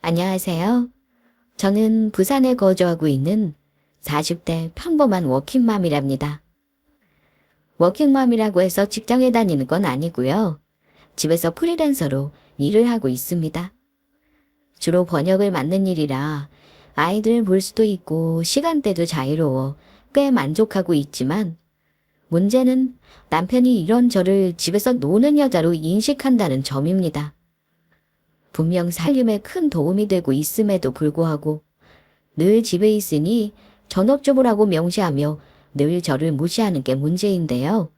안녕하세요. 저는 부산에 거주하고 있는 40대 평범한 워킹맘이랍니다. 워킹맘이라고 해서 직장에 다니는 건 아니고요. 집에서 프리랜서로 일을 하고 있습니다. 주로 번역을 맡는 일이라 아이들 볼 수도 있고 시간대도 자유로워 꽤 만족하고 있지만 문제는 남편이 이런 저를 집에서 노는 여자로 인식한다는 점입니다. 분명 살림에 큰 도움이 되고 있음에도 불구하고 늘 집에 있으니 전업주부라고 명시하며 늘 저를 무시하는 게 문제인데요.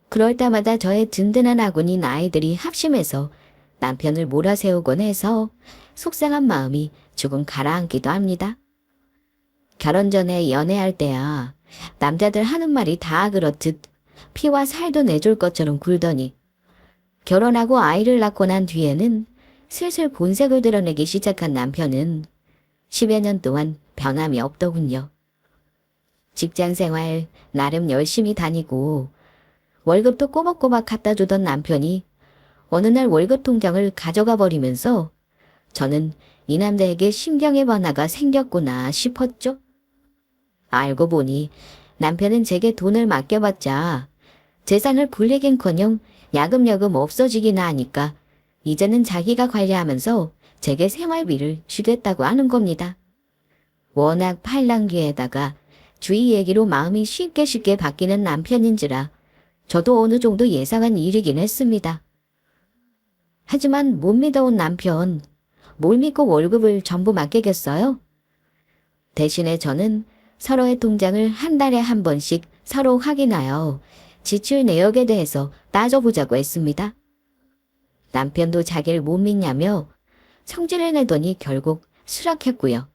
그럴 때마다 저의 든든한 아군인 아이들이 합심해서 남편을 몰아세우곤 해서 속상한 마음이 조금 가라앉기도 합니다. 결혼 전에 연애할 때야 남자들 하는 말이 다 그렇듯 피와 살도 내줄 것처럼 굴더니 결혼하고 아이를 낳고 난 뒤에는 슬슬 본색을 드러내기 시작한 남편은 10여 년 동안 변함이 없더군요. 직장 생활 나름 열심히 다니고 월급도 꼬박꼬박 갖다 주던 남편이 어느 날 월급 통장을 가져가 버리면서 저는 이 남자에게 심경의 변화가 생겼구나 싶었죠. 알고 보니 남편은 제게 돈을 맡겨봤자 재산을 불리긴커녕 야금야금 없어지기나 하니까 이제는 자기가 관리하면서 제게 생활비를 주겠다고 하는 겁니다. 워낙 팔랑귀에다가 주위 얘기로 마음이 쉽게 바뀌는 남편인지라 저도 어느 정도 예상한 일이긴 했습니다. 하지만 못 믿어온 남편, 뭘 믿고 월급을 전부 맡기겠어요? 대신에 저는 서로의 통장을 한 달에 한 번씩 서로 확인하여 지출 내역에 대해서 따져보자고 했습니다. 남편도 자기를 못 믿냐며 성질을 내더니 결국 수락했고요.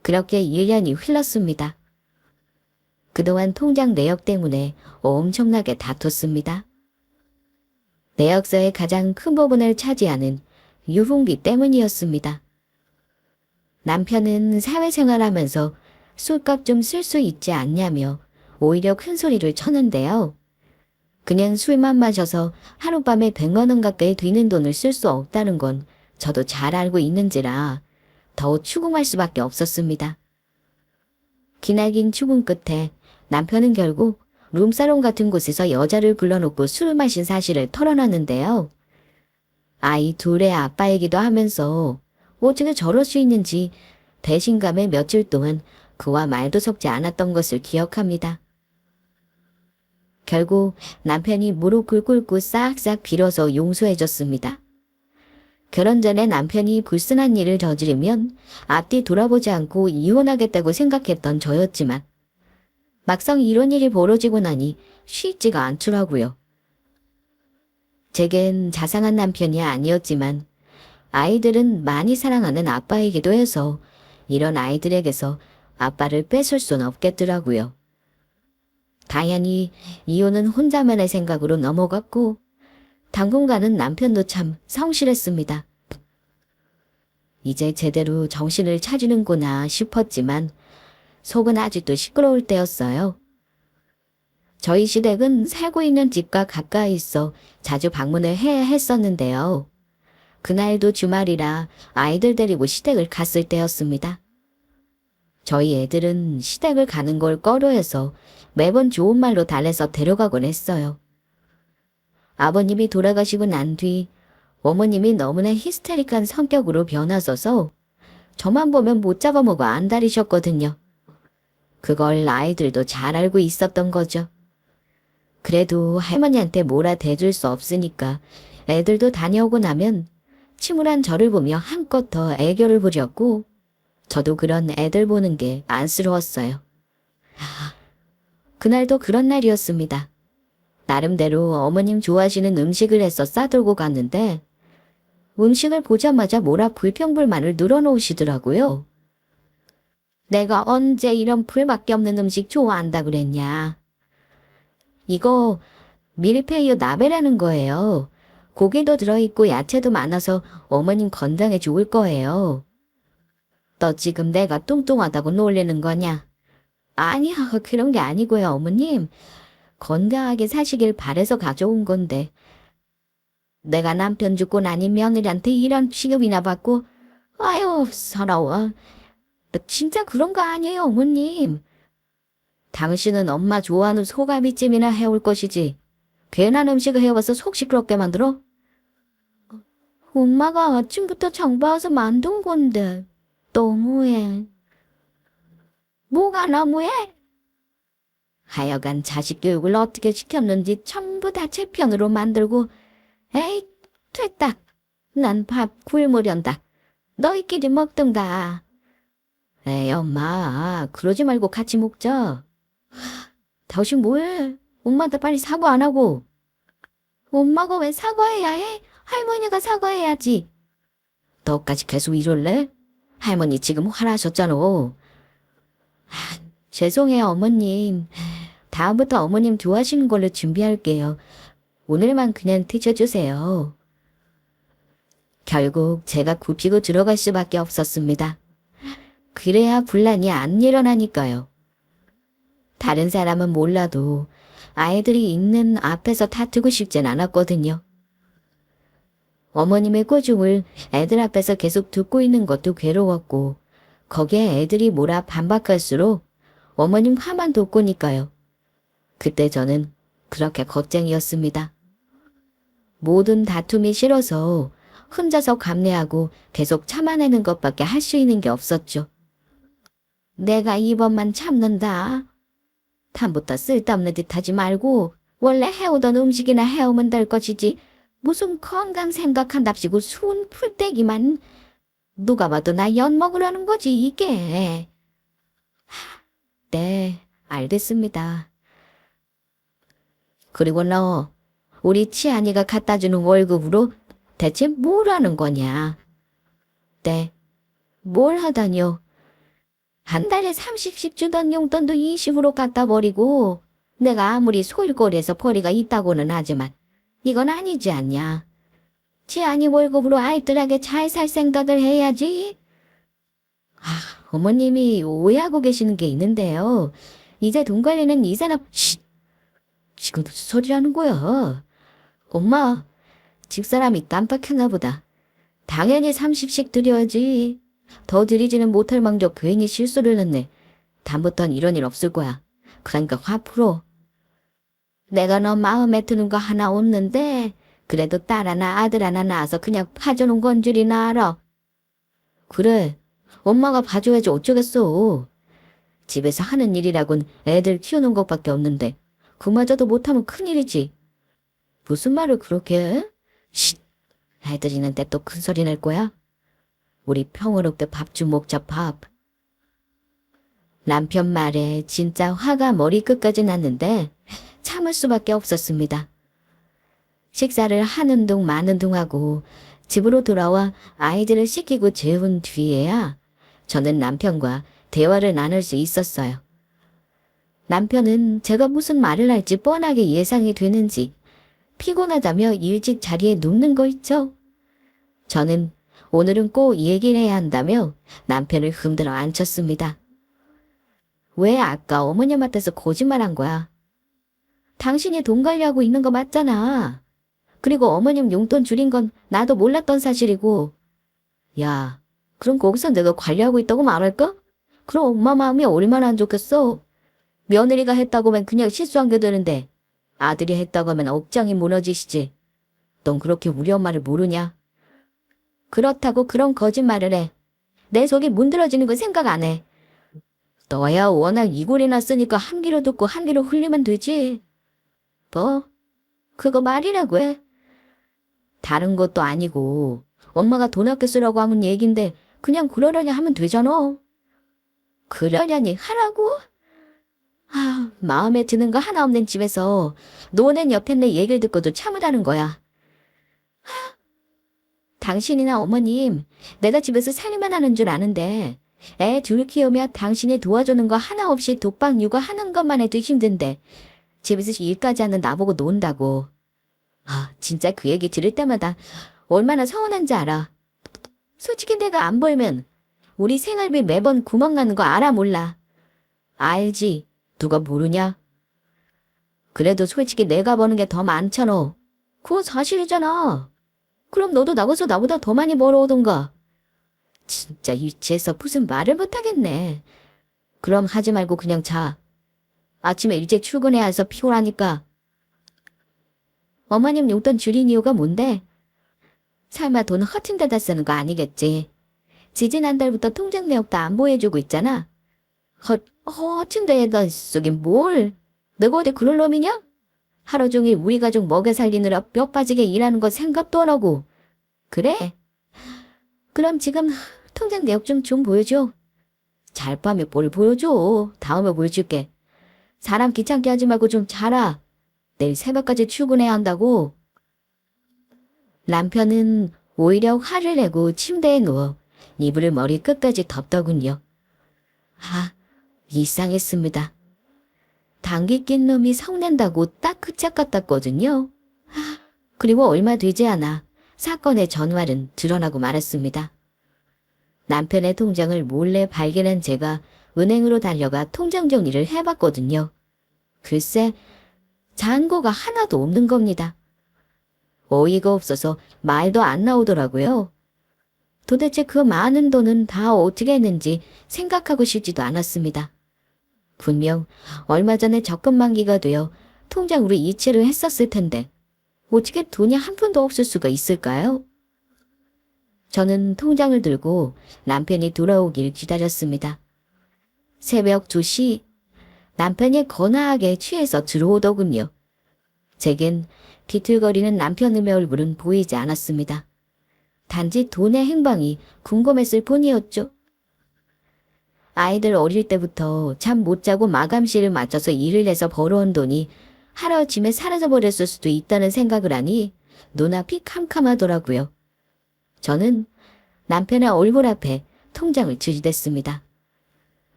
그렇게 1년이 흘렀습니다. 그동안 통장 내역 때문에 엄청나게 다퉜습니다. 내역서의 가장 큰 부분을 차지하는 유흥비 때문이었습니다. 남편은 사회생활하면서 술값 좀 쓸 수 있지 않냐며 오히려 큰 소리를 쳤는데요. 그냥 술만 마셔서 하룻밤에 100만 원 가까이 드는 돈을 쓸 수 없다는 건 저도 잘 알고 있는지라 더 추궁할 수밖에 없었습니다. 기나긴 추궁 끝에 남편은 결국 룸사롱 같은 곳에서 여자를 불러놓고 술을 마신 사실을 털어놨는데요. 아이 둘의 아빠이기도 하면서 어떻게 저럴 수 있는지 배신감에 며칠 동안 그와 말도 섞지 않았던 것을 기억합니다. 결국 남편이 무릎을 꿇고 싹싹 빌어서 용서해줬습니다. 결혼 전에 남편이 불순한 일을 저지르면 앞뒤 돌아보지 않고 이혼하겠다고 생각했던 저였지만 막상 이런 일이 벌어지고 나니 쉽지가 않더라고요. 제겐 자상한 남편이 아니었지만 아이들은 많이 사랑하는 아빠이기도 해서 이런 아이들에게서 아빠를 뺏을 순 없겠더라고요. 당연히 이혼은 혼자만의 생각으로 넘어갔고 당분간은 남편도 참 성실했습니다. 이제 제대로 정신을 차리는구나 싶었지만 속은 아직도 시끄러울 때였어요. 저희 시댁은 살고 있는 집과 가까이 있어 자주 방문을 해야 했었는데요. 그날도 주말이라 아이들 데리고 시댁을 갔을 때였습니다. 저희 애들은 시댁을 가는 걸 꺼려해서 매번 좋은 말로 달래서 데려가곤 했어요. 아버님이 돌아가시고 난 뒤 어머님이 너무나 히스테릭한 성격으로 변하셔서 저만 보면 못 잡아먹어 안달이셨거든요. 그걸 아이들도 잘 알고 있었던 거죠. 그래도 할머니한테 뭐라 대줄 수 없으니까 애들도 다녀오고 나면 침울한 저를 보며 한껏 더 애교를 부렸고 저도 그런 애들 보는 게 안쓰러웠어요. 그날도 그런 날이었습니다. 나름대로 어머님 좋아하시는 음식을 해서 싸들고 갔는데 음식을 보자마자 뭐라 불평불만을 늘어놓으시더라고요. 내가 언제 이런 불밖에 없는 음식 좋아한다 그랬냐. 이거 밀푀유 나베라는 거예요. 고기도 들어있고 야채도 많아서 어머님 건강에 좋을 거예요. 너 지금 내가 뚱뚱하다고 놀리는 거냐? 아니야, 그런 게 아니고요, 어머님. 건강하게 사시길 바래서 가져온 건데. 내가 남편 죽고 나니 며느리한테 이런 취급이나 받고, 아유, 서러워. 진짜 그런 거 아니에요, 어머님. 당신은 엄마 좋아하는 소갈비찜이나 해올 것이지. 괜한 음식을 해와서 속 시끄럽게 만들어? 엄마가 아침부터 장 봐서 만든 건데 너무해. 뭐가 너무해? 하여간 자식 교육을 어떻게 시켰는지 전부 다 제 편으로 만들고 에이 됐다. 난 밥 굶으련다. 너희끼리 먹든가. 에이 엄마 그러지 말고 같이 먹자. 당신 뭐해? 엄마한테 빨리 사과 안 하고. 엄마가 왜 사과해야 해? 할머니가 사과해야지. 너까지 계속 이럴래? 할머니 지금 화나셨잖아. 죄송해요 어머님. 다음부터 어머님 좋아하시는 걸로 준비할게요. 오늘만 그냥 드셔주세요. 결국 제가 굽히고 들어갈 수밖에 없었습니다. 그래야 분란이 안 일어나니까요. 다른 사람은 몰라도 아이들이 있는 앞에서 다투고 싶진 않았거든요. 어머님의 꼬중을 애들 앞에서 계속 듣고 있는 것도 괴로웠고 거기에 애들이 몰아 반박할수록 어머님 화만 돋구니까요. 그때 저는 그렇게 겁쟁이였습니다. 모든 다툼이 싫어서 혼자서 감내하고 계속 참아내는 것밖에 할 수 있는 게 없었죠. 내가 이번만 참는다. 다음부터 쓸데없는 짓 하지 말고 원래 해오던 음식이나 해오면 될 것이지 무슨 건강 생각한답시고 수은 풀떼기만. 누가 봐도 나 연 먹으라는 거지 이게. 네, 알겠습니다. 그리고 너 우리 치안이가 갖다 주는 월급으로 대체 뭘 하는 거냐? 네, 뭘 하다뇨? 한 달에 30씩 주던 용돈도 20으로 갖다 버리고 내가 아무리 소일거리에서 벌이가 있다고는 하지만 이건 아니지 않냐. 치안이 월급으로 알뜰하게 잘 살 생각을 해야지. 어머님이 오해하고 계시는 게 있는데요. 이제 돈 관리는 이 사람... 지금 무슨 소리 하는 거야? 엄마, 집사람이 깜빡했나 보다. 당연히 30씩 드려야지. 더 드리지는 못할 망정 괜히 실수를 했네. 다음부턴 이런 일 없을 거야. 그러니까 화 풀어. 내가 너 마음에 드는 거 하나 없는데 그래도 딸 하나 아들 하나 낳아서 그냥 봐주는 건 줄이나 알아. 그래, 엄마가 봐줘야지 어쩌겠어. 집에서 하는 일이라곤 애들 키우는 것밖에 없는데 그마저도 못하면 큰일이지. 무슨 말을 그렇게 해? 쉿, 애들 있는데 또 큰 소리 낼 거야? 우리 평화롭게 밥 좀 먹자 밥. 남편 말에 진짜 화가 머리끝까지 났는데 참을 수밖에 없었습니다. 식사를 하는 둥 마는 둥 하고 집으로 돌아와 아이들을 씻기고 재운 뒤에야 저는 남편과 대화를 나눌 수 있었어요. 남편은 제가 무슨 말을 할지 뻔하게 예상이 되는지 피곤하다며 일찍 자리에 눕는 거 있죠. 저는 오늘은 꼭 얘기를 해야 한다며 남편을 흔들어 앉혔습니다. 왜 아까 어머님한테서 거짓말한 거야? 당신이 돈 관리하고 있는 거 맞잖아. 그리고 어머님 용돈 줄인 건 나도 몰랐던 사실이고. 야, 그럼 거기서 내가 관리하고 있다고 말할까? 그럼 엄마 마음이 얼마나 안 좋겠어. 며느리가 했다고 하면 그냥 실수한 게 되는데 아들이 했다고 하면 억장이 무너지시지. 넌 그렇게 우리 엄마를 모르냐? 그렇다고 그런 거짓말을 해. 내 속이 문드러지는 거 생각 안 해. 너야 워낙 이골이 났으니까 한 귀로 듣고 한 귀로 흘리면 되지. 뭐? 그거 말이라고 해. 다른 것도 아니고 엄마가 돈 아껴 쓰라고 하는 얘긴데 그냥 그러려니 하면 되잖아. 그러려니 하라고? 마음에 드는 거 하나 없는 집에서 노는 옆에 내 얘기를 듣고도 참으라는 거야. 당신이나 어머님, 내가 집에서 살림만 하는 줄 아는데 애 둘 키우며 당신이 도와주는 거 하나 없이 독박 육아하는 것만 해도 힘든데 집에서 일까지 하는 나보고 논다고. 진짜 그 얘기 들을 때마다 얼마나 서운한지 알아. 솔직히 내가 안 벌면 우리 생활비 매번 구멍 나는 거 알아 몰라. 알지. 누가 모르냐? 그래도 솔직히 내가 버는 게 더 많잖아. 그거 사실이잖아. 그럼 너도 나가서 나보다 더 많이 벌어오던가. 진짜 유치해서 무슨 말을 못하겠네. 그럼 하지 말고 그냥 자. 아침에 일찍 출근해야 해서 피곤하니까. 어머님 용돈 줄인 이유가 뭔데? 설마 돈 허튼 데다 쓰는 거 아니겠지? 지지난달부터 통장 내역도 안 보여주고 있잖아. 허튼 데에다 쓰긴 뭘? 내가 어디 그럴 놈이냐? 하루 종일 우리 가족 먹여 살리느라 뼈 빠지게 일하는 거 생각도 안 하고. 그래? 그럼 지금 통장 내역 좀 보여줘. 잘 밤에 뭘 보여줘. 다음에 보여줄게. 사람 귀찮게 하지 말고 좀 자라. 내일 새벽까지 출근해야 한다고. 남편은 오히려 화를 내고 침대에 누워 이불을 머리 끝까지 덮더군요. 이상했습니다. 당기 낀 놈이 성낸다고 딱 그 짝 같았거든요. 그리고 얼마 되지 않아 사건의 전말은 드러나고 말았습니다. 남편의 통장을 몰래 발견한 제가 은행으로 달려가 통장 정리를 해봤거든요. 글쎄, 잔고가 하나도 없는 겁니다. 어이가 없어서 말도 안 나오더라고요. 도대체 그 많은 돈은 다 어떻게 했는지 생각하고 싶지도 않았습니다. 분명 얼마 전에 적금 만기가 되어 통장으로 이체를 했었을 텐데 어떻게 돈이 한 푼도 없을 수가 있을까요? 저는 통장을 들고 남편이 돌아오길 기다렸습니다. 새벽 2시 남편이 거나하게 취해서 들어오더군요. 제겐 비틀거리는 남편의 얼굴은 보이지 않았습니다. 단지 돈의 행방이 궁금했을 뿐이었죠. 아이들 어릴 때부터 잠 못 자고 마감실을 맞춰서 일을 해서 벌어온 돈이 하루아침에 사라져버렸을 수도 있다는 생각을 하니 눈앞이 캄캄하더라고요. 저는 남편의 얼굴 앞에 통장을 들이댔습니다.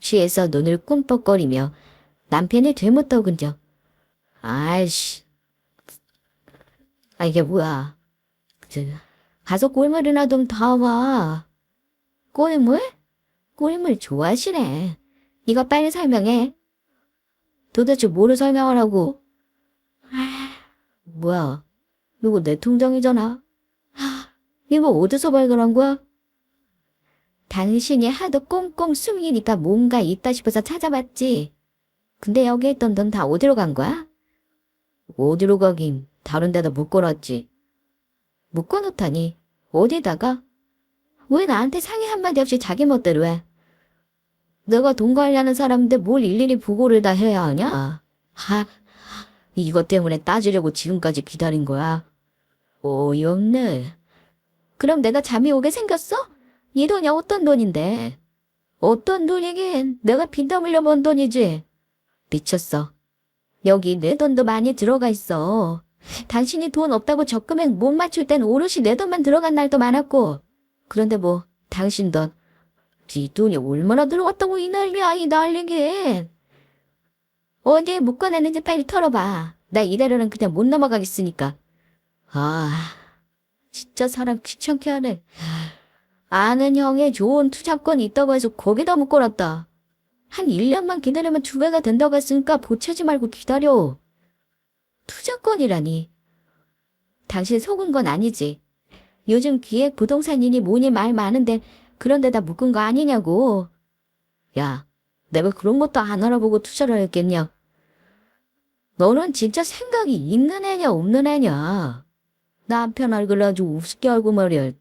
취해서 눈을 꿈뻑거리며 남편이 되묻더군요. 아이씨. 이게 뭐야. 가서 꼴물이나 좀 더 와. 꼴물? 꼴물 좋아하시네. 네가 빨리 설명해. 도대체 뭐를 설명하라고? 뭐야. 이거 내 통장이잖아. 이거 어디서 발견한 거야? 당신이 하도 꽁꽁 숨기니까 뭔가 있다 싶어서 찾아봤지. 근데 여기 있던 돈 다 어디로 간 거야? 어디로 가긴 다른 데다 묶어놨지. 묶어놓다니 어디다가? 왜 나한테 상의 한마디 없이 자기 멋대로 해? 내가 돈 관리하는 사람인데 뭘 일일이 보고를 다 해야 하냐? 이것 때문에 따지려고 지금까지 기다린 거야. 어이없네. 그럼 내가 잠이 오게 생겼어? 이 돈이 어떤 돈인데? 어떤 돈이긴 내가 빚다 물려본 돈이지. 미쳤어. 여기 내 돈도 많이 들어가 있어. 당신이 돈 없다고 적금액 못 맞출 땐 오롯이 내 돈만 들어간 날도 많았고. 그런데 뭐 당신 돈, 네 돈이 얼마나 들어갔다고 이 난리긴. 어디에 묶어놨는지 빨리 털어봐. 나 이대로는 그냥 못 넘어가겠으니까. 진짜 사람 귀찮게 하네. 아는 형의 좋은 투자권이 있다고 해서 거기다 묶어놨다. 한 1년만 기다리면 2배가 된다고 했으니까 보채지 말고 기다려. 투자권이라니. 당신 속은 건 아니지. 요즘 기획 부동산이니 뭐니 말 많은데 그런 데다 묶은 거 아니냐고. 야, 내가 그런 것도 안 알아보고 투자를 했겠냐. 너는 진짜 생각이 있는 애냐 없는 애냐. 남편 얼굴 아주 우습게 알고 말이야.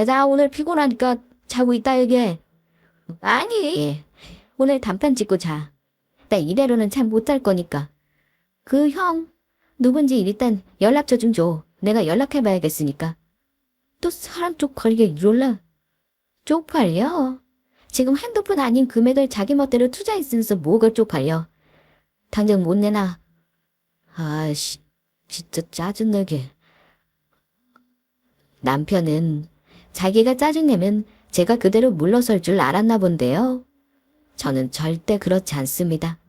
나 오늘 피곤하니까 자고 있다 얘기해. 아니, 오늘 단판 찍고 자. 나 이대로는 참 못할 거니까. 그 형, 누군지 일단 연락처 좀 줘. 내가 연락해봐야겠으니까. 또 사람 쪽팔리게 이럴라. 쪽팔려? 지금 핸드폰 아닌 금액을 자기 멋대로 투자했으면서 뭐가 쪽팔려. 당장 못 내놔. 진짜 짜증나게. 남편은 자기가 짜증내면 제가 그대로 물러설 줄 알았나 본데요. 저는 절대 그렇지 않습니다.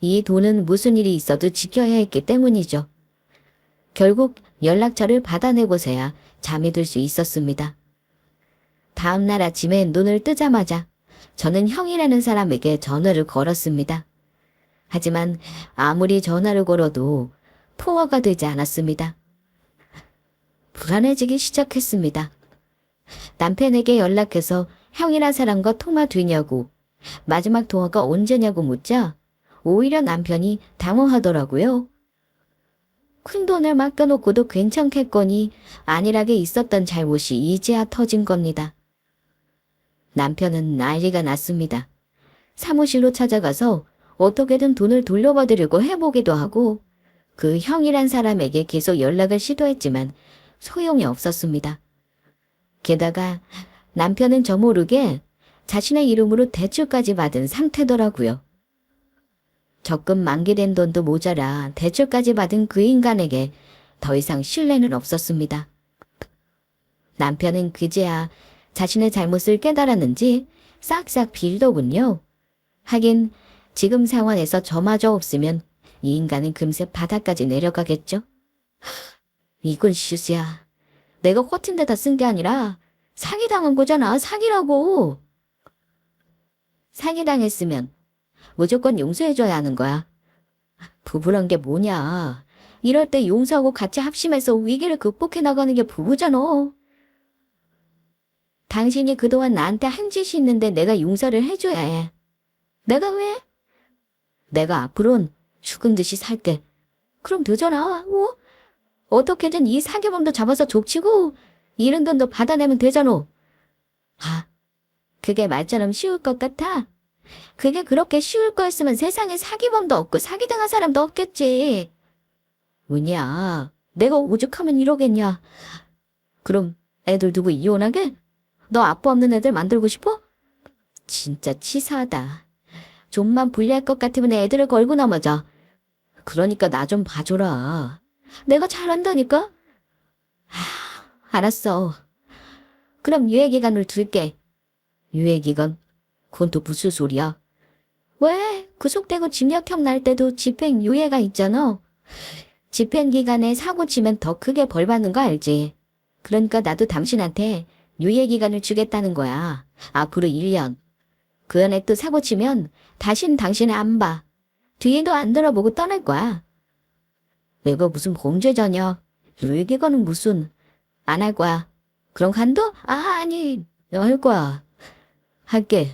이 돈은 무슨 일이 있어도 지켜야 했기 때문이죠. 결국 연락처를 받아내고서야 잠이 들 수 있었습니다. 다음 날 아침에 눈을 뜨자마자 저는 형이라는 사람에게 전화를 걸었습니다. 하지만 아무리 전화를 걸어도 포화가 되지 않았습니다. 불안해지기 시작했습니다. 남편에게 연락해서 형이란 사람과 통화 되냐고, 마지막 통화가 언제냐고 묻자 오히려 남편이 당황하더라고요. 큰돈을 맡겨놓고도 괜찮겠거니 안일하게 있었던 잘못이 이제야 터진 겁니다. 남편은 난리가 났습니다. 사무실로 찾아가서 어떻게든 돈을 돌려받으려고 해보기도 하고 그 형이란 사람에게 계속 연락을 시도했지만 소용이 없었습니다. 게다가 남편은 저 모르게 자신의 이름으로 대출까지 받은 상태더라고요. 적금 만기된 돈도 모자라 대출까지 받은 그 인간에게 더 이상 신뢰는 없었습니다. 남편은 그제야 자신의 잘못을 깨달았는지 싹싹 빌더군요. 하긴 지금 상황에서 저마저 없으면 이 인간은 금세 바닥까지 내려가겠죠. 이건 실수야. 내가 허튼 데다 쓴 게 아니라 사기당한 거잖아. 사기라고. 사기당했으면 무조건 용서해줘야 하는 거야. 부부란 게 뭐냐. 이럴 때 용서하고 같이 합심해서 위기를 극복해 나가는 게 부부잖아. 당신이 그동안 나한테 한 짓이 있는데 내가 용서를 해줘야 해. 내가 왜? 내가 앞으론 죽은 듯이 살게. 그럼 되잖아. 어떻게든 이 사기범도 잡아서 족치고 잃은 돈도 받아내면 되잖아. 아, 그게 말처럼 쉬울 것 같아? 그게 그렇게 쉬울 거였으면 세상에 사기범도 없고 사기당한 사람도 없겠지. 뭐냐, 내가 오죽하면 이러겠냐. 그럼 애들 두고 이혼하게? 너 아빠 없는 애들 만들고 싶어? 진짜 치사하다. 좀만 불리할 것 같으면 애들을 걸고 넘어져. 그러니까 나 좀 봐줘라. 내가 잘한다니까? 알았어. 그럼 유예기간을 둘게. 유예기간? 그건 또 무슨 소리야? 왜? 구속되고 징역형 날 때도 집행유예가 있잖아. 집행기간에 사고 치면 더 크게 벌 받는 거 알지? 그러니까 나도 당신한테 유예기간을 주겠다는 거야. 앞으로 1년. 그 안에 또 사고 치면 다신 당신을 안 봐. 뒤에도 안 돌아보고 떠날 거야. 내가 무슨 범죄자냐? 유예기간은 무슨... 안 할 거야. 그럼 간도? 아니, 너 할 거야. 할게.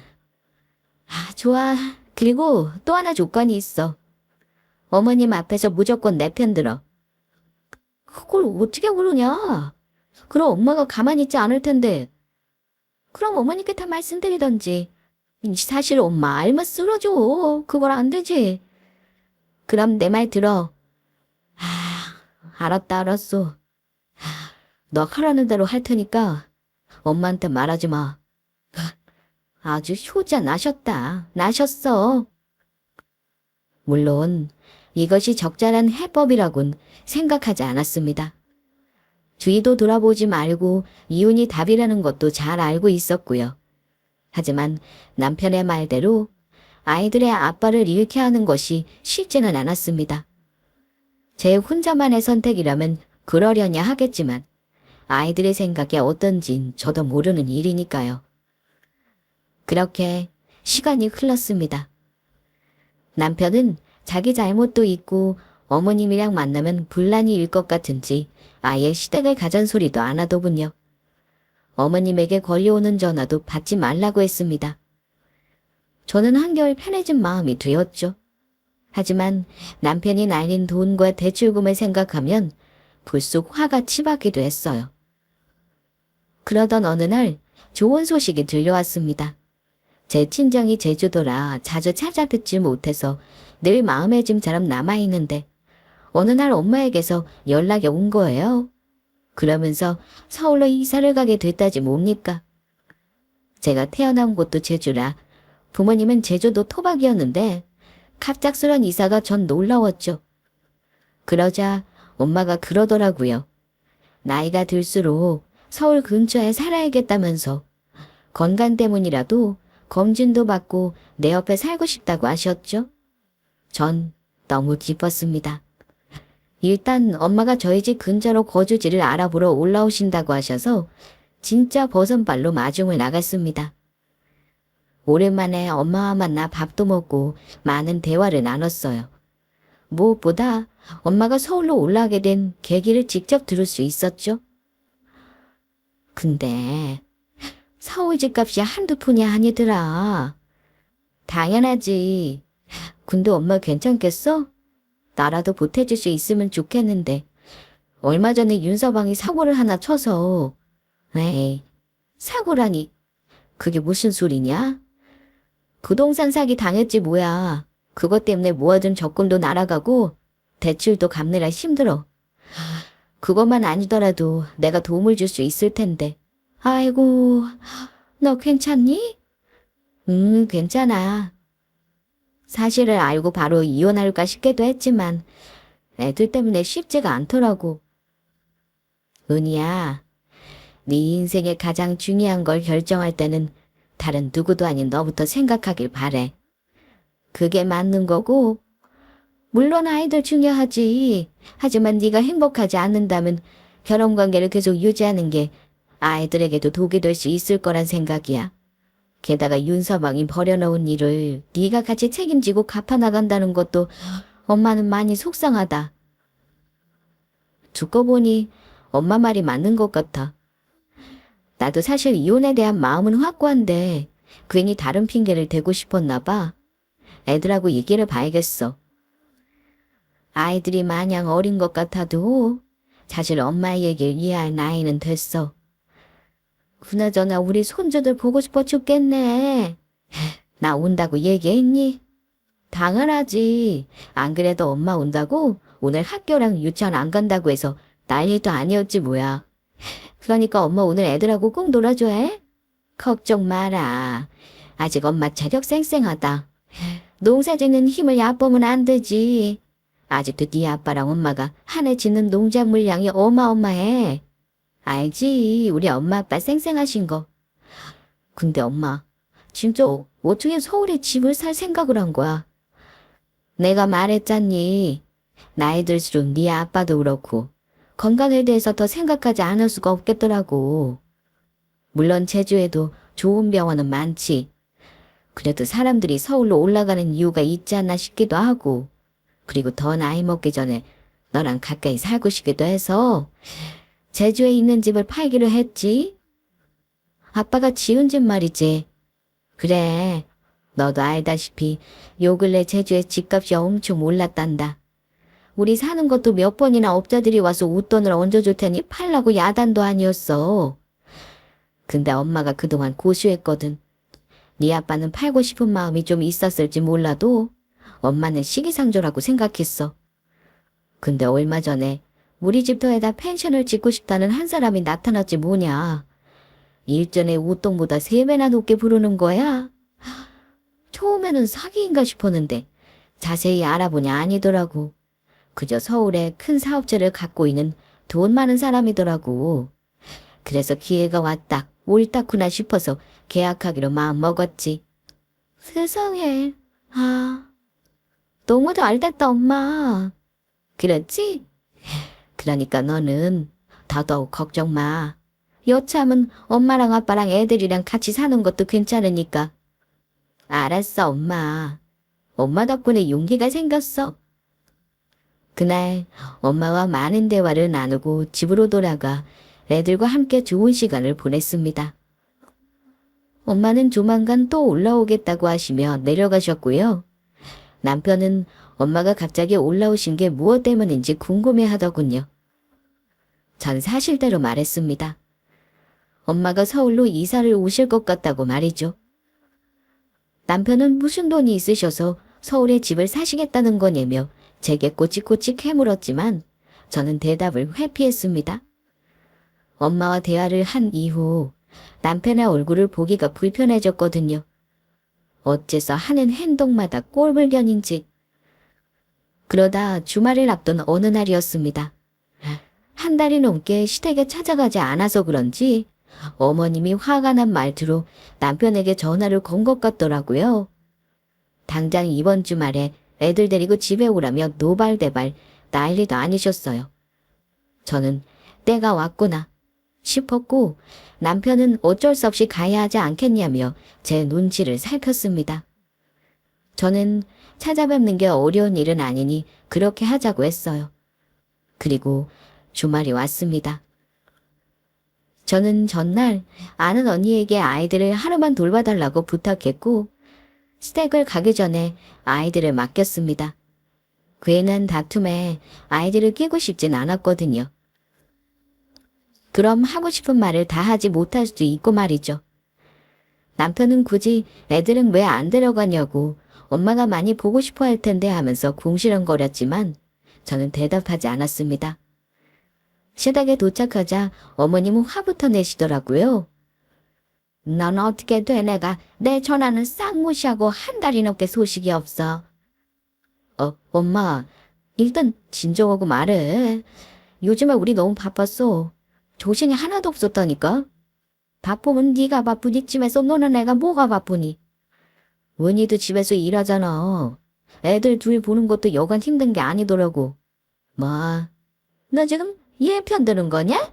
좋아. 그리고 또 하나 조건이 있어. 어머님 앞에서 무조건 내 편 들어. 그걸 어떻게 그러냐? 그럼 엄마가 가만히 있지 않을 텐데. 그럼 어머니께 다 말씀드리던지. 사실 엄마 알면 쓰러져. 그걸 안 되지. 그럼 내 말 들어. 알았다, 알았어. 너 하라는 대로 할 테니까 엄마한테 말하지 마. 아주 효자 나셨다. 나셨어. 물론 이것이 적절한 해법이라곤 생각하지 않았습니다. 뒤도 돌아보지 말고 이혼이 답이라는 것도 잘 알고 있었고요. 하지만 남편의 말대로 아이들의 아빠를 잃게 하는 것이 쉽지는 않았습니다. 제 혼자만의 선택이라면 그러려냐 하겠지만 아이들의 생각이 어떤진 저도 모르는 일이니까요. 그렇게 시간이 흘렀습니다. 남편은 자기 잘못도 있고 어머님이랑 만나면 분란이 일 것 같은지 아예 시댁을 가잔 소리도 안 하더군요. 어머님에게 걸려오는 전화도 받지 말라고 했습니다. 저는 한결 편해진 마음이 되었죠. 하지만 남편이 날린 돈과 대출금을 생각하면 불쑥 화가 치받기도 했어요. 그러던 어느 날 좋은 소식이 들려왔습니다. 제 친정이 제주도라 자주 찾아뵙지 못해서 늘 마음의 짐처럼 남아있는데 어느 날 엄마에게서 연락이 온 거예요. 그러면서 서울로 이사를 가게 됐다지 뭡니까? 제가 태어난 곳도 제주라 부모님은 제주도 토박이었는데 갑작스런 이사가 전 놀라웠죠. 그러자 엄마가 그러더라고요. 나이가 들수록 서울 근처에 살아야겠다면서 건강 때문이라도 검진도 받고 내 옆에 살고 싶다고 하셨죠. 전 너무 기뻤습니다. 일단 엄마가 저희 집 근처로 거주지를 알아보러 올라오신다고 하셔서 진짜 버선발로 마중을 나갔습니다. 오랜만에 엄마와 만나 밥도 먹고 많은 대화를 나눴어요. 무엇보다 엄마가 서울로 올라가게 된 계기를 직접 들을 수 있었죠. 근데 서울 집값이 한두 푼이 아니더라. 당연하지. 근데 엄마 괜찮겠어? 나라도 보태줄 수 있으면 좋겠는데. 얼마 전에 윤서방이 사고를 하나 쳐서. 에이, 사고라니. 그게 무슨 소리냐? 부동산 사기 당했지 뭐야. 그것 때문에 모아둔 적금도 날아가고 대출도 갚느라 힘들어. 그것만 아니더라도 내가 도움을 줄 수 있을 텐데. 아이고, 너 괜찮니? 괜찮아. 사실을 알고 바로 이혼할까 싶기도 했지만 애들 때문에 쉽지가 않더라고. 은희야, 네 인생의 가장 중요한 걸 결정할 때는 다른 누구도 아닌 너부터 생각하길 바래. 그게 맞는 거고, 물론 아이들 중요하지. 하지만 네가 행복하지 않는다면 결혼관계를 계속 유지하는 게 아이들에게도 독이 될 수 있을 거란 생각이야. 게다가 윤서방이 버려놓은 일을 네가 같이 책임지고 갚아나간다는 것도 엄마는 많이 속상하다. 듣고 보니 엄마 말이 맞는 것 같아. 나도 사실 이혼에 대한 마음은 확고한데 괜히 다른 핑계를 대고 싶었나 봐. 애들하고 얘기를 봐야겠어. 아이들이 마냥 어린 것 같아도 사실 엄마의 얘기를 이해할 나이는 됐어. 그나저나 우리 손주들 보고 싶어 죽겠네. 나 온다고 얘기했니? 당연하지. 안 그래도 엄마 온다고 오늘 학교랑 유치원 안 간다고 해서 난리도 아니었지 뭐야. 그러니까 엄마 오늘 애들하고 꼭 놀아줘 해. 걱정 마라. 아직 엄마 체력 쌩쌩하다. 농사 짓는 힘을 얕보면 안 되지. 아직도 네 아빠랑 엄마가 한 해 짓는 농작 물량이 어마어마해. 알지, 우리 엄마 아빠 쌩쌩하신 거. 근데 엄마, 진짜 어떻게 서울에 집을 살 생각을 한 거야? 내가 말했잖니. 나이 들수록 네 아빠도 그렇고 건강에 대해서 더 생각하지 않을 수가 없겠더라고. 물론 제주에도 좋은 병원은 많지. 그래도 사람들이 서울로 올라가는 이유가 있지 않나 싶기도 하고, 그리고 더 나이 먹기 전에 너랑 가까이 살고 싶기도 해서 제주에 있는 집을 팔기로 했지. 아빠가 지은 집 말이지. 그래, 너도 알다시피 요 근래 제주의 집값이 엄청 올랐단다. 우리 사는 것도 몇 번이나 업자들이 와서 웃돈을 얹어줄 테니 팔라고 야단도 아니었어. 근데 엄마가 그동안 고수했거든. 네 아빠는 팔고 싶은 마음이 좀 있었을지 몰라도 엄마는 시기상조라고 생각했어. 근데 얼마 전에 우리 집터에다 펜션을 짓고 싶다는 한 사람이 나타났지 뭐냐. 일전에 웃돈보다 3배나 높게 부르는 거야. 처음에는 사기인가 싶었는데 자세히 알아보니 아니더라고. 그저 서울에 큰 사업체를 갖고 있는 돈 많은 사람이더라고. 그래서 기회가 왔다, 옳다구나 싶어서 계약하기로 마음먹었지. 세상에, 너무도 알됐다 엄마. 그렇지? 그러니까 너는 더더욱 걱정 마. 여참은 엄마랑 아빠랑 애들이랑 같이 사는 것도 괜찮으니까. 알았어 엄마. 엄마 덕분에 용기가 생겼어. 그날 엄마와 많은 대화를 나누고 집으로 돌아가 애들과 함께 좋은 시간을 보냈습니다. 엄마는 조만간 또 올라오겠다고 하시며 내려가셨고요. 남편은 엄마가 갑자기 올라오신 게 무엇 때문인지 궁금해하더군요. 전 사실대로 말했습니다. 엄마가 서울로 이사를 오실 것 같다고 말이죠. 남편은 무슨 돈이 있으셔서 서울에 집을 사시겠다는 거냐며 제게 꼬치꼬치 캐물었지만 저는 대답을 회피했습니다. 엄마와 대화를 한 이후 남편의 얼굴을 보기가 불편해졌거든요. 어째서 하는 행동마다 꼴불견인지. 그러다 주말을 앞둔 어느 날이었습니다. 한 달이 넘게 시댁에 찾아가지 않아서 그런지 어머님이 화가 난 말투로 남편에게 전화를 건 것 같더라고요. 당장 이번 주말에 애들 데리고 집에 오라며 노발대발 난리도 아니셨어요. 저는 때가 왔구나 싶었고 남편은 어쩔 수 없이 가야 하지 않겠냐며 제 눈치를 살폈습니다. 저는 찾아뵙는 게 어려운 일은 아니니 그렇게 하자고 했어요. 그리고 주말이 왔습니다. 저는 전날 아는 언니에게 아이들을 하루만 돌봐달라고 부탁했고 시댁을 가기 전에 아이들을 맡겼습니다. 괜한 다툼에 아이들을 끼고 싶진 않았거든요. 그럼 하고 싶은 말을 다 하지 못할 수도 있고 말이죠. 남편은 굳이 애들은 왜 안 데려가냐고 엄마가 많이 보고 싶어 할 텐데 하면서 궁시렁거렸지만 저는 대답하지 않았습니다. 시댁에 도착하자 어머님은 화부터 내시더라고요. 넌 어떻게 돼? 내가 내 전화는 싹 무시하고 한 달이 넘게 소식이 없어. 엄마, 일단 진정하고 말해. 요즘에 우리 너무 바빴어. 조신이 하나도 없었다니까. 바쁘면 네가 바쁘니 집에서 노는 애가 뭐가 바쁘니. 원희도 집에서 일하잖아. 애들 둘 보는 것도 여간 힘든 게 아니더라고. 뭐, 너 지금 얘 편드는 거냐?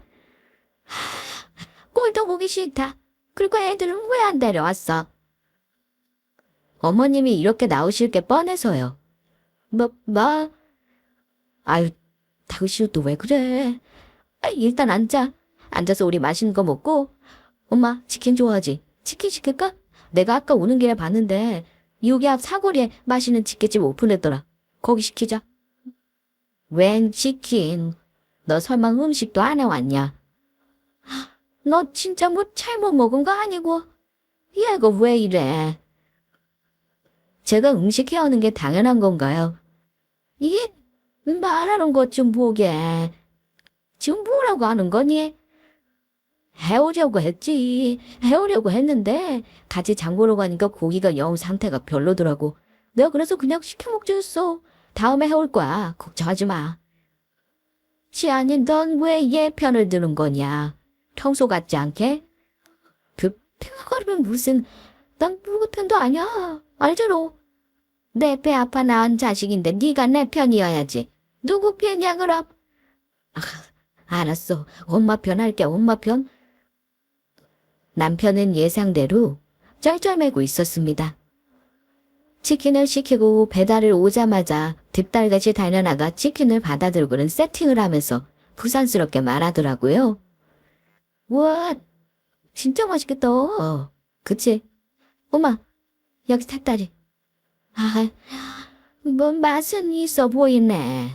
꼴도 보기 싫다. 그리고 애들은 왜 안 데려왔어? 어머님이 이렇게 나오실 게 뻔해서요. 뭐? 아유, 당신 또 왜 그래? 일단 앉아. 앉아서 우리 맛있는 거 먹고. 엄마, 치킨 좋아하지? 치킨 시킬까? 내가 아까 오는 길에 봤는데 여기 앞 사거리에 맛있는 치킨집 오픈했더라. 거기 시키자. 웬 치킨? 너 설마 음식도 안 해왔냐? 너 진짜 뭐 잘못 먹은 거 아니고? 얘가 왜 이래? 제가 음식 해오는 게 당연한 건가요? 이게 말하는 것 좀 보게. 지금 뭐라고 하는 거니? 해오려고 했지. 해오려고 했는데 같이 장 보러 가니까 고기가 영 상태가 별로더라고. 내가 그래서 그냥 시켜 먹자 했어. 다음에 해올 거야. 걱정하지 마. 지안이 넌 왜 얘 편을 드는 거냐? 평소 같지 않게? 그러면 무슨 난 누구 편도 아니야. 알잖아. 내 배 아파 낳은 자식인데 네가 내 편이어야지. 누구 편이야 그럼? 아, 알았어. 엄마 편 할게. 엄마 편. 남편은 예상대로 쩔쩔매고 있었습니다. 치킨을 시키고 배달을 오자마자 득달같이 달려나가 치킨을 받아들고는 세팅을 하면서 부산스럽게 말하더라고요. 와, 진짜 맛있겠다. 그치? 엄마, 여기 닭다리. 아, 뭐 맛은 있어 보이네.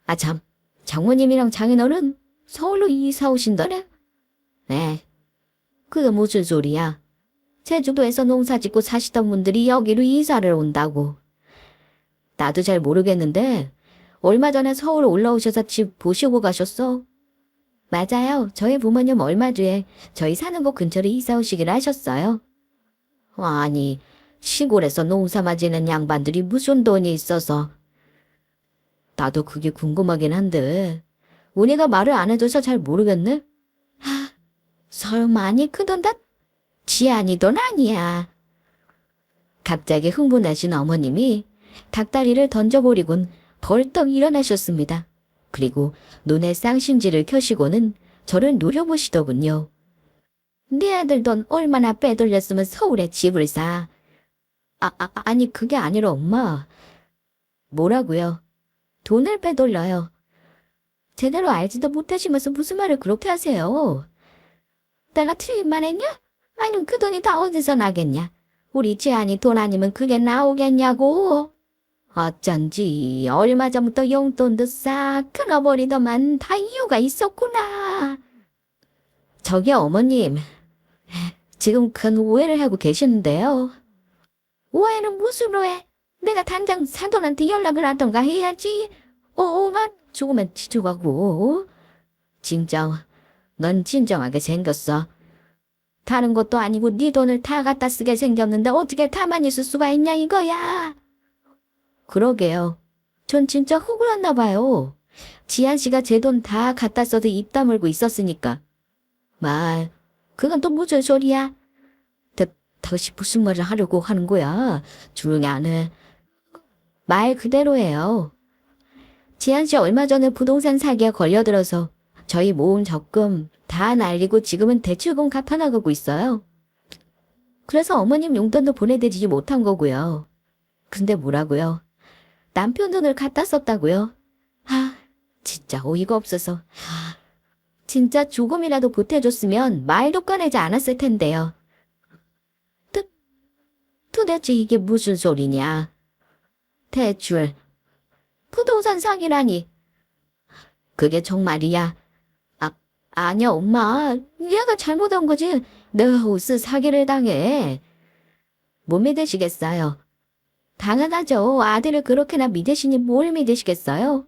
아 참, 장모님이랑 장인어른 서울로 이사 오신다네? 네, 그게 무슨 소리야? 제주도에서 농사 짓고 사시던 분들이 여기로 이사를 온다고. 나도 잘 모르겠는데 얼마 전에 서울 올라오셔서 집 보시고 가셨어. 맞아요. 저희 부모님 얼마 뒤에 저희 사는 곳 근처로 이사 오시기로 하셨어요. 아니, 시골에서 농사만 지는 양반들이 무슨 돈이 있어서. 나도 그게 궁금하긴 한데 은희가 말을 안 해줘서 잘 모르겠네. 하, 설마 아니 그 돈 다 지안이 돈 아니야. 갑자기 흥분하신 어머님이 닭다리를 던져버리곤 벌떡 일어나셨습니다. 그리고 눈에 쌍심지를 켜시고는 저를 노려보시더군요. 네 아들 돈 얼마나 빼돌렸으면 서울에 집을 사. 아니 그게 아니라 엄마. 뭐라고요? 돈을 빼돌려요. 제대로 알지도 못하시면서 무슨 말을 그렇게 하세요? 내가 틀린말 했냐? 아니면 그 돈이 다 어디서 나겠냐? 우리 지안이 돈 아니면 그게 나오겠냐고? 어쩐지 얼마 전부터 용돈도 싹 끊어버리더만 다 이유가 있었구나. 저기 어머님, 지금 큰 오해를 하고 계시는데요. 오해는 무슨 오해? 내가 당장 사돈한테 연락을 하던가 해야지. 오만 조금만 지쳐가고. 넌 진정하게 생겼어. 다른 것도 아니고 네 돈을 다 갖다 쓰게 생겼는데 어떻게 가만히 있을 수가 있냐 이거야. 그러게요. 전 진짜 억울했나 봐요. 지한 씨가 제 돈 다 갖다 써도 입 다물고 있었으니까. 그건 또 무슨 소리야? 다시 무슨 말을 하려고 하는 거야? 조용히 안 해. 말 그대로예요. 지한 씨 얼마 전에 부동산 사기에 걸려들어서 저희 모은 적금 다 날리고 지금은 대출금 갚아나가고 있어요. 그래서 어머님 용돈도 보내드리지 못한 거고요. 근데 뭐라고요? 남편 돈을 갖다 썼다고요? 진짜 어이가 없어서. 진짜 조금이라도 보태줬으면 말도 꺼내지 않았을 텐데요. 도대체 이게 무슨 소리냐? 대출, 부동산 사기라니. 그게 정말이야? 아니야, 엄마. 얘가 잘못한 거지. 내가 무슨 사기를 당해. 못 믿으시겠어요? 당연하죠. 아들을 그렇게나 믿으시니 뭘 믿으시겠어요?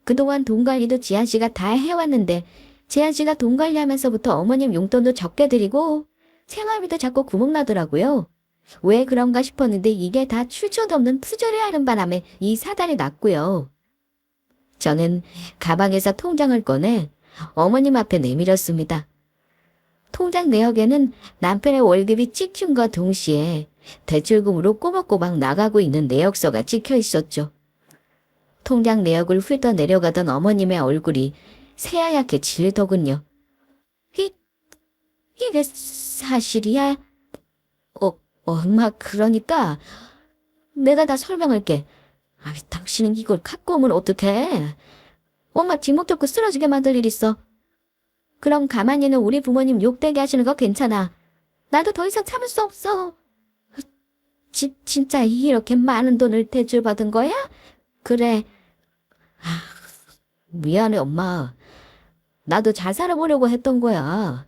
그동안 돈 관리도 지한 씨가 다 해왔는데 지한 씨가 돈 관리하면서부터 어머님 용돈도 적게 드리고 생활비도 자꾸 구멍나더라고요. 왜 그런가 싶었는데 이게 다 출처도 없는 투자를 하는 바람에 이 사달이 났고요. 저는 가방에서 통장을 꺼내 어머님 앞에 내밀었습니다. 통장 내역에는 남편의 월급이 찍힌과 동시에 대출금으로 꼬박꼬박 나가고 있는 내역서가 찍혀 있었죠. 통장 내역을 훑어 내려가던 어머님의 얼굴이 새하얗게 질더군요. 이게 사실이야? 엄마, 그러니까 내가 다 설명할게. 당신은 이걸 갖고 오면 어떡해? 엄마 뒷목 잡고 쓰러지게 만들 일 있어. 그럼 가만히는 우리 부모님 욕되게 하시는 거 괜찮아. 나도 더 이상 참을 수 없어. 진짜 이렇게 많은 돈을 대출받은 거야? 그래. 미안해, 엄마. 나도 잘 살아보려고 했던 거야.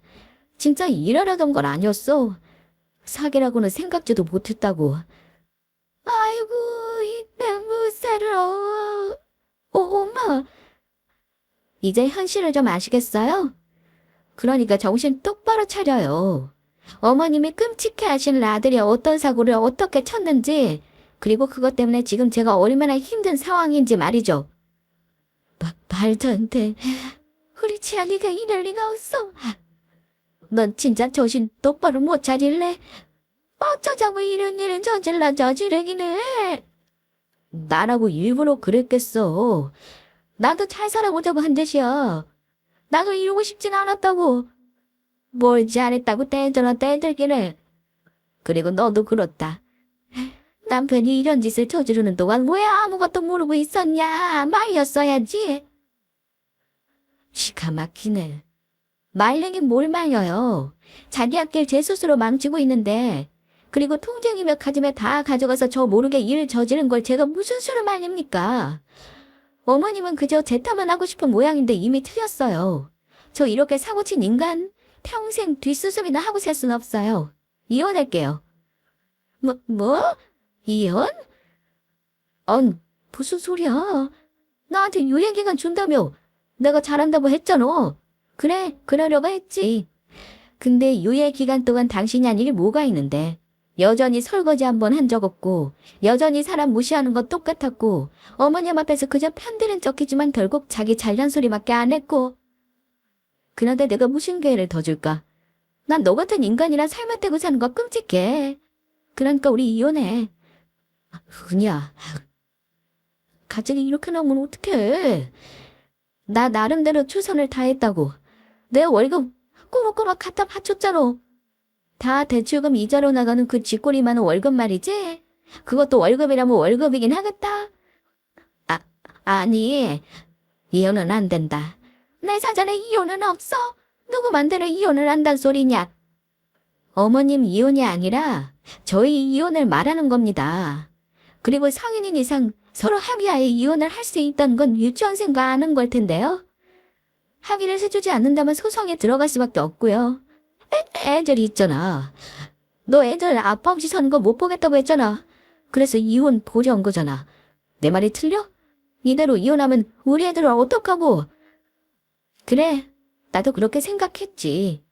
진짜 일하려던 건 아니었어. 사기라고는 생각지도 못했다고. 아이고, 이내 무서워. 엄마. 이제 현실을 좀 아시겠어요? 그러니까 정신 똑바로 차려요. 어머님이 끔찍해 하시는 아들이 어떤 사고를 어떻게 쳤는지, 그리고 그것 때문에 지금 제가 얼마나 힘든 상황인지 말이죠. 말도 안 돼. 우리 지안이가 이럴 리가 없어. 넌 진짜 정신 똑바로 못 차릴래? 어쩌자고 이런 일은 저지르기는 해. 나라고 일부러 그랬겠어. 나도 잘 살아보자고 한 짓이야. 나도 이러고 싶진 않았다고. 뭘 잘했다고 떼들기를. 그리고 너도 그렇다. 남편이 이런 짓을 저지르는 동안 왜 아무것도 모르고 있었냐? 말렸어야지. 기가 막히네. 말리긴 뭘 말려요. 자기 학길 제 스스로 망치고 있는데, 그리고 통장이며 카지며 다 가져가서 저 모르게 일 저지른 걸 제가 무슨 수를 말립니까? 어머님은 그저 제 탓만 하고 싶은 모양인데 이미 틀렸어요. 저 이렇게 사고친 인간 평생 뒷수습이나 하고 살 순 없어요. 이혼할게요. 뭐? 이혼? 무슨 소리야. 나한테 유예기간 준다며. 내가 잘한다고 했잖아. 그래, 그러려고 했지. 근데 유예기간 동안 당신이 한 일이 뭐가 있는데. 여전히 설거지 한 번 한 적 없고 여전히 사람 무시하는 건 똑같았고 어머님 앞에서 그저 편드는 척이지만 결국 자기 잘난 소리밖에 안 했고. 그런데 내가 무슨 기회를 더 줄까? 난 너 같은 인간이랑 삶을 떼고 사는 거 끔찍해. 그러니까 우리 이혼해. 은희야, 갑자기 이렇게 나오면 어떡해. 나 나름대로 최선을 다했다고. 내 월급 꼬박꼬박 갖다 바쳤잖아. 다 대출금 이자로 나가는 그 쥐꼬리 많은 월급 말이지? 그것도 월급이라면 월급이긴 하겠다. 아니, 이혼은 안 된다. 내 사전에 이혼은 없어. 누구 맘대로 이혼을 한단 소리냐? 어머님 이혼이 아니라 저희 이혼을 말하는 겁니다. 그리고 성인인 이상 서로 합의하에 이혼을 할 수 있다는 건 유치원생과 아는 걸 텐데요. 합의를 해주지 않는다면 소송에 들어갈 수밖에 없고요. 애들이 있잖아. 너 애들 아빠 없이 사는 거 못 보겠다고 했잖아. 그래서 이혼 보려온 거잖아. 내 말이 틀려? 이대로 이혼하면 우리 애들은 어떡하고. 그래, 나도 그렇게 생각했지.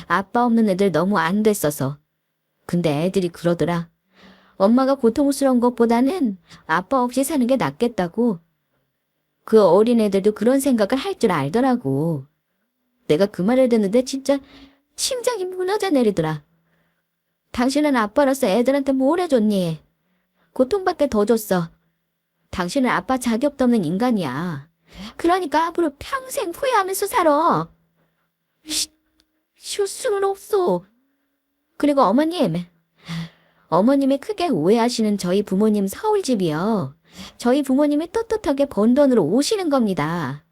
아빠 없는 애들 너무 안 됐어서. 근데 애들이 그러더라. 엄마가 고통스러운 것보다는 아빠 없이 사는 게 낫겠다고. 그 어린 애들도 그런 생각을 할 줄 알더라고. 내가 그 말을 듣는데 진짜 심장이 무너져 내리더라. 당신은 아빠로서 애들한테 뭘 해줬니? 고통밖에 더 줬어. 당신은 아빠 자격도 없는 인간이야. 그러니까 앞으로 평생 후회하면서 살아. 쉴 수는 없어. 그리고 어머님이 크게 오해하시는 저희 부모님 서울집이요. 저희 부모님이 떳떳하게 번 돈으로 오시는 겁니다.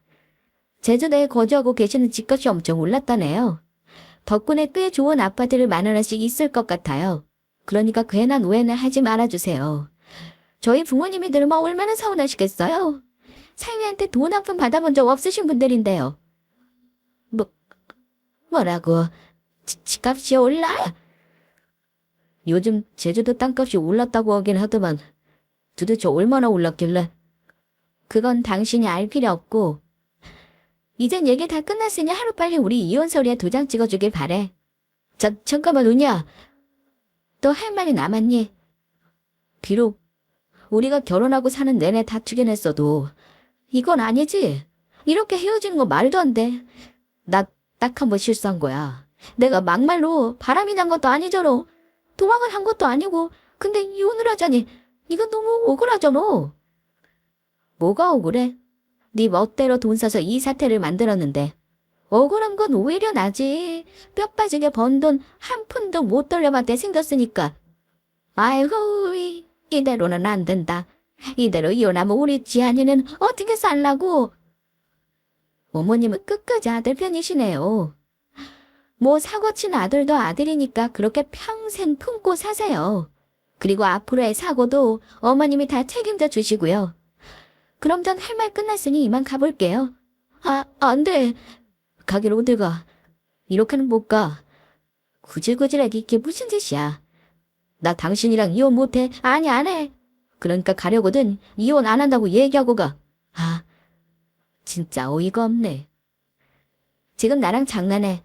제주도에 거주하고 계시는 집값이 엄청 올랐다네요. 덕분에 꽤 좋은 아파트를 마련할 수 있을 것 같아요. 그러니까 괜한 오해는 하지 말아주세요. 저희 부모님이 들으면 얼마나 서운하시겠어요? 사위한테 돈 한 푼 받아본 적 없으신 분들인데요. 뭐라고? 집값이 올라? 요즘 제주도 땅값이 올랐다고 하긴 하더만 도대체 얼마나 올랐길래? 그건 당신이 알 필요 없고 이젠 얘기 다 끝났으니 하루빨리 우리 이혼 서류에 도장 찍어주길 바래. 잠깐만 은희야. 너 할 말이 남았니? 비록 우리가 결혼하고 사는 내내 다투긴 했어도 이건 아니지. 이렇게 헤어지는 거 말도 안 돼. 나 딱 한 번 실수한 거야. 내가 막말로 바람이 난 것도 아니잖아. 도망을 한 것도 아니고 근데 이혼을 하자니 이건 너무 억울하잖아. 뭐가 억울해? 네 멋대로 돈 써서 이 사태를 만들었는데 억울한 건 오히려 나지. 뼈 빠지게 번 돈 한 푼도 못 돌려받게 생겼으니까. 아이고 이대로는 안 된다. 이대로 이혼하면 우리 지안이는 어떻게 살라고. 어머님은 끝까지 아들 편이시네요. 뭐 사고친 아들도 아들이니까 그렇게 평생 품고 사세요. 그리고 앞으로의 사고도 어머님이 다 책임져 주시고요. 그럼 전 할 말 끝났으니 이만 가볼게요. 안 돼. 가길 어딜 가. 이렇게는 못 가. 구질구질하게 이게 무슨 짓이야. 나 당신이랑 이혼 못해. 아니 안 해. 그러니까 가려거든. 이혼 안 한다고 얘기하고 가. 진짜 어이가 없네. 지금 나랑 장난해.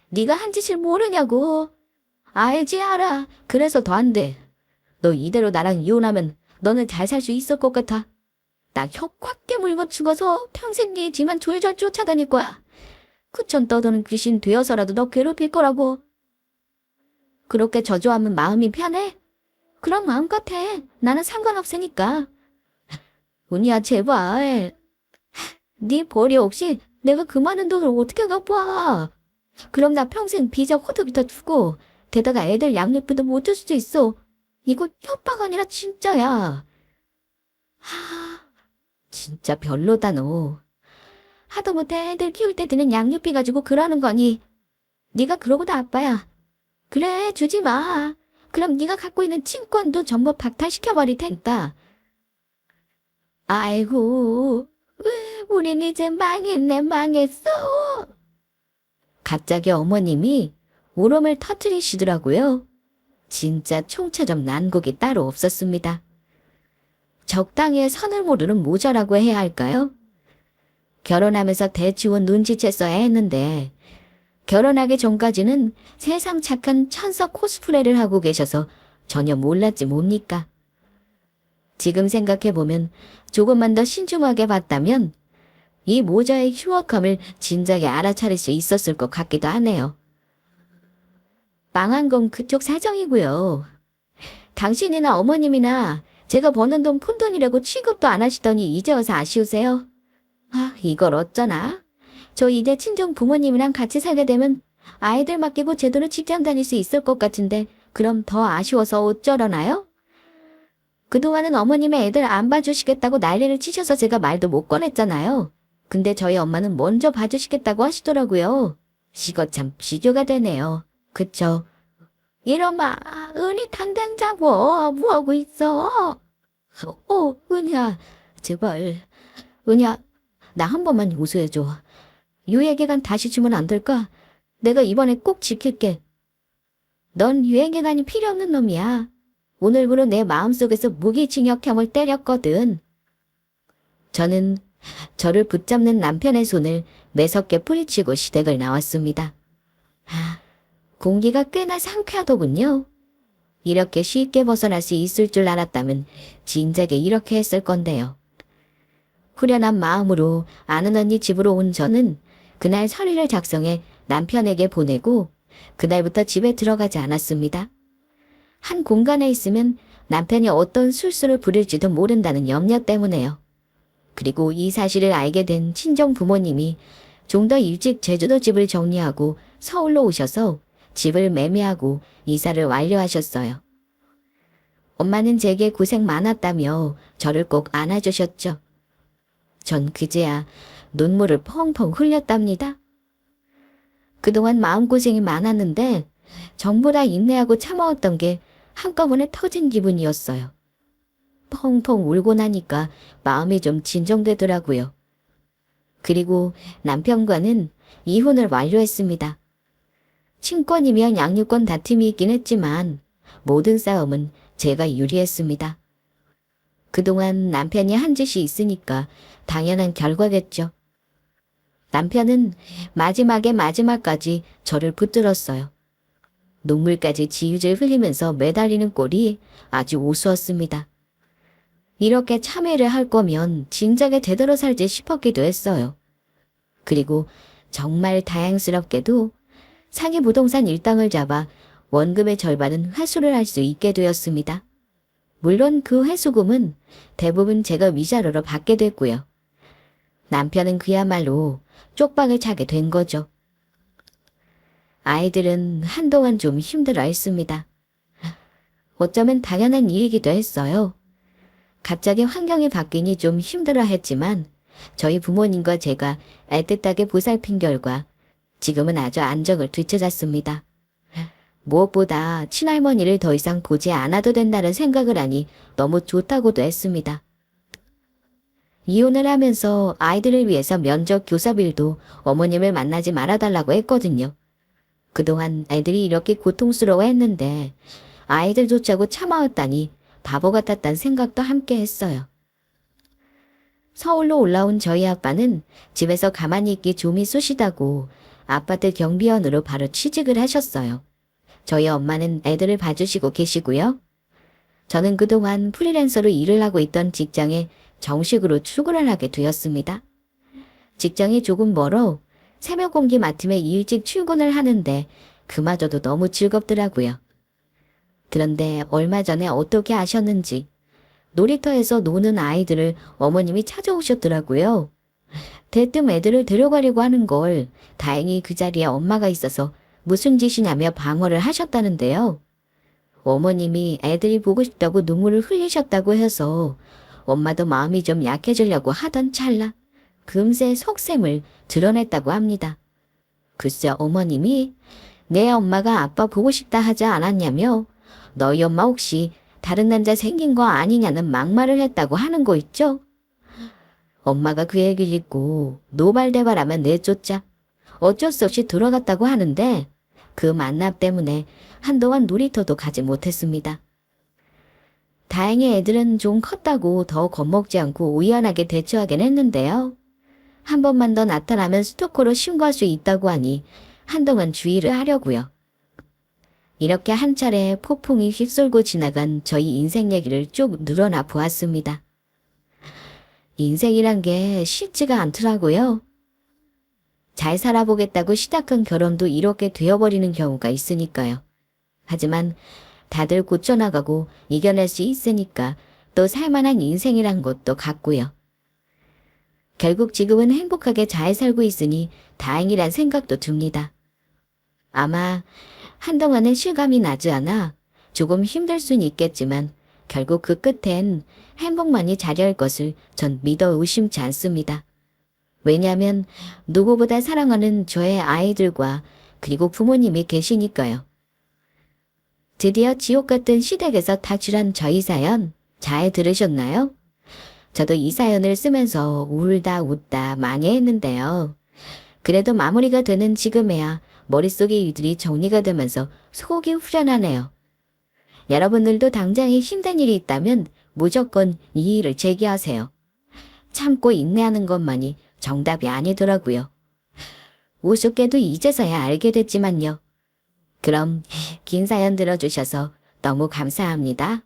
네가 한 짓을 모르냐고. 알지 알아. 그래서 더 안 돼. 너 이대로 나랑 이혼하면 너는 잘 살 수 있을 것 같아. 나 혀 꽉 깨물고 죽어서 평생 네 뒤만 졸졸 쫓아다닐 거야. 구천 떠도는 귀신 되어서라도 너 괴롭힐 거라고. 그렇게 저주하면 마음이 편해? 그런 마음껏 해. 나는 상관없으니까. 은희야 제발. 네 벌이 혹시 내가 그 많은 돈을 어떻게 갚아? 그럼 나 평생 비자 호두부터 주고 게다가 애들 양육비도 못 줄 수도 있어. 이거 협박 아니라 진짜야. 진짜 별로다 너. 하다못해 애들 키울 때 드는 양육비 가지고 그러는 거니. 네가 그러고도 아빠야. 그래 주지 마. 그럼 네가 갖고 있는 친권도 전부 박탈시켜버릴 테니까. 아이고 우린 이제 망했네 망했어. 갑자기 어머님이 울음을 터뜨리시더라고요. 진짜 총체적 난국이 따로 없었습니다. 적당히 선을 모르는 모자라고 해야 할까요? 결혼하면서 대치원 눈치챘어야 했는데 결혼하기 전까지는 세상 착한 천사 코스프레를 하고 계셔서 전혀 몰랐지 뭡니까? 지금 생각해보면 조금만 더 신중하게 봤다면 이 모자의 흉악함을 진작에 알아차릴 수 있었을 것 같기도 하네요. 망한 건 그쪽 사정이고요. 당신이나 어머님이나 제가 버는 돈 푼돈이라고 취급도 안 하시더니 이제 와서 아쉬우세요? 이걸 어쩌나? 저 이제 친정 부모님이랑 같이 살게 되면 아이들 맡기고 제대로 직장 다닐 수 있을 것 같은데 그럼 더 아쉬워서 어쩌려나요? 그동안은 어머님의 애들 안 봐주시겠다고 난리를 치셔서 제가 말도 못 꺼냈잖아요. 근데 저희 엄마는 먼저 봐주시겠다고 하시더라고요. 이거 참 비교가 되네요. 그쵸? 이놈아, 은희 당장 자고 뭐하고 있어? 은희야, 제발. 은희야, 나 한 번만 용서해줘. 유예기간 다시 주면 안 될까? 내가 이번에 꼭 지킬게. 넌 유예기간이 필요 없는 놈이야. 오늘부로 내 마음속에서 무기징역형을 때렸거든. 저는 저를 붙잡는 남편의 손을 매섭게 뿌리치고 시댁을 나왔습니다. 공기가 꽤나 상쾌하더군요. 이렇게 쉽게 벗어날 수 있을 줄 알았다면 진작에 이렇게 했을 건데요. 후련한 마음으로 아는 언니 집으로 온 저는 그날 서류를 작성해 남편에게 보내고 그날부터 집에 들어가지 않았습니다. 한 공간에 있으면 남편이 어떤 술수를 부릴지도 모른다는 염려 때문에요. 그리고 이 사실을 알게 된 친정 부모님이 좀 더 일찍 제주도 집을 정리하고 서울로 오셔서 집을 매매하고 이사를 완료하셨어요. 엄마는 제게 고생 많았다며 저를 꼭 안아주셨죠. 전 그제야 눈물을 펑펑 흘렸답니다. 그동안 마음고생이 많았는데 전부 다 인내하고 참아왔던 게 한꺼번에 터진 기분이었어요. 펑펑 울고 나니까 마음이 좀 진정되더라고요. 그리고 남편과는 이혼을 완료했습니다. 친권이면 양육권 다툼이 있긴 했지만 모든 싸움은 제가 유리했습니다. 그동안 남편이 한 짓이 있으니까 당연한 결과겠죠. 남편은 마지막까지 저를 붙들었어요. 눈물까지 지우질 흘리면서 매달리는 꼴이 아주 우스웠습니다. 이렇게 참회를 할 거면 진작에 제대로 살지 싶었기도 했어요. 그리고 정말 다행스럽게도 상해 부동산 일당을 잡아 원금의 절반은 회수를 할 수 있게 되었습니다. 물론 그 회수금은 대부분 제가 위자료로 받게 됐고요. 남편은 그야말로 쪽박을 차게 된 거죠. 아이들은 한동안 좀 힘들어했습니다. 어쩌면 당연한 일이기도 했어요. 갑자기 환경이 바뀌니 좀 힘들어했지만 저희 부모님과 제가 애틋하게 보살핀 결과 지금은 아주 안정을 되찾았습니다. 무엇보다 친할머니를 더 이상 보지 않아도 된다는 생각을 하니 너무 좋다고도 했습니다. 이혼을 하면서 아이들을 위해서 면접 교섭일도 어머님을 만나지 말아달라고 했거든요. 그동안 애들이 이렇게 고통스러워했는데 아이들조차고 참아왔다니 바보 같았다는 생각도 함께 했어요. 서울로 올라온 저희 아빠는 집에서 가만히 있기 좀이 쑤시다고 아파트 경비원으로 바로 취직을 하셨어요. 저희 엄마는 애들을 봐주시고 계시고요. 저는 그동안 프리랜서로 일을 하고 있던 직장에 정식으로 출근을 하게 되었습니다. 직장이 조금 멀어 새벽 공기 맡으며 일찍 출근을 하는데 그마저도 너무 즐겁더라고요. 그런데 얼마 전에 어떻게 아셨는지 놀이터에서 노는 아이들을 어머님이 찾아오셨더라고요. 대뜸 애들을 데려가려고 하는 걸 다행히 그 자리에 엄마가 있어서 무슨 짓이냐며 방어를 하셨다는데요. 어머님이 애들이 보고 싶다고 눈물을 흘리셨다고 해서 엄마도 마음이 좀 약해지려고 하던 찰나 금세 속셈을 드러냈다고 합니다. 글쎄 어머님이 내 엄마가 아빠 보고 싶다 하지 않았냐며 너희 엄마 혹시 다른 남자 생긴 거 아니냐는 막말을 했다고 하는 거 있죠? 엄마가 그 얘기를 듣고 노발대발하면 내쫓자 어쩔 수 없이 들어갔다고 하는데 그 만남 때문에 한동안 놀이터도 가지 못했습니다. 다행히 애들은 좀 컸다고 더 겁먹지 않고 우연하게 대처하긴 했는데요. 한 번만 더 나타나면 스토커로 신고할 수 있다고 하니 한동안 주의를 하려고요. 이렇게 한 차례 폭풍이 휩쓸고 지나간 저희 인생 얘기를 쭉 늘어나 보았습니다. 인생이란 게 쉽지가 않더라고요. 잘 살아보겠다고 시작한 결혼도 이렇게 되어버리는 경우가 있으니까요. 하지만 다들 고쳐나가고 이겨낼 수 있으니까 또 살만한 인생이란 것도 같고요. 결국 지금은 행복하게 잘 살고 있으니 다행이란 생각도 듭니다. 아마 한동안은 실감이 나지 않아 조금 힘들 수는 있겠지만 결국 그 끝엔 행복만이 자리할 것을 전 믿어 의심치 않습니다. 왜냐하면 누구보다 사랑하는 저의 아이들과 그리고 부모님이 계시니까요. 드디어 지옥 같은 시댁에서 탈출한 저희 사연 잘 들으셨나요? 저도 이 사연을 쓰면서 울다 웃다 많이 했는데요. 그래도 마무리가 되는 지금에야 머릿속의 일들이 정리가 되면서 속이 후련하네요. 여러분들도 당장에 힘든 일이 있다면 무조건 이 일을 제기하세요. 참고 인내하는 것만이 정답이 아니더라고요. 우습게도 이제서야 알게 됐지만요. 그럼 긴 사연 들어주셔서 너무 감사합니다.